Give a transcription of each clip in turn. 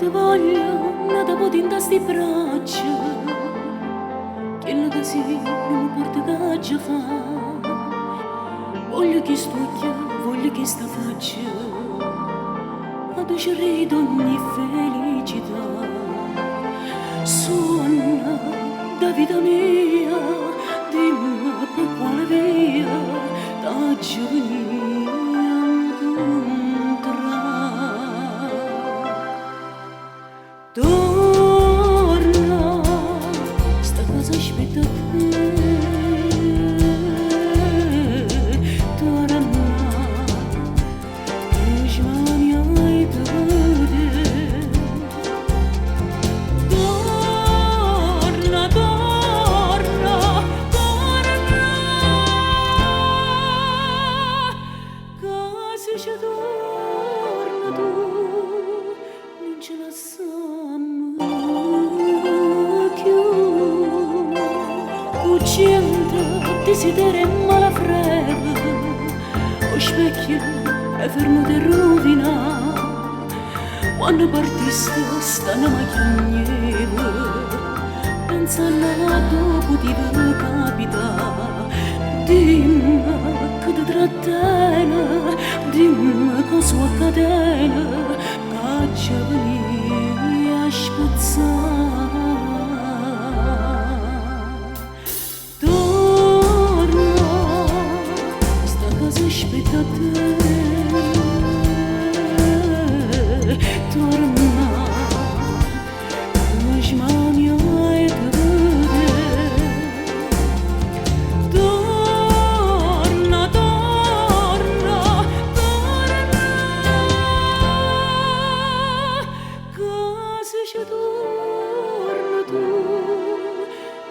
te voglio, nada può in sti braccia, quello che si non porta caccia fa. Voglio che stucchia, voglio che sta faccia, ad uscire ogni felicità. Suona da vita mia, dimmi per quale via t'aggi venire a incontrare. Torna, sta casa aspetta te. Torna, oggi mani ai te. Torna, torna, torna. Casi ci torna tu, non ce la siamo più. Uccente, desiderio e malafreve, o specchio è fermo di rovina. Quando partiste stanno macchiagneve, pensando a dopo ti capita. Dimmi che ti trattiene, dimmi cosa accadene, caccia venì a spezzare. Torna, sta casa aspetta te. Torna, oggi mani ai te. Torna, torna, torna. Casi ci torna tu,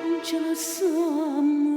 non ce la siamo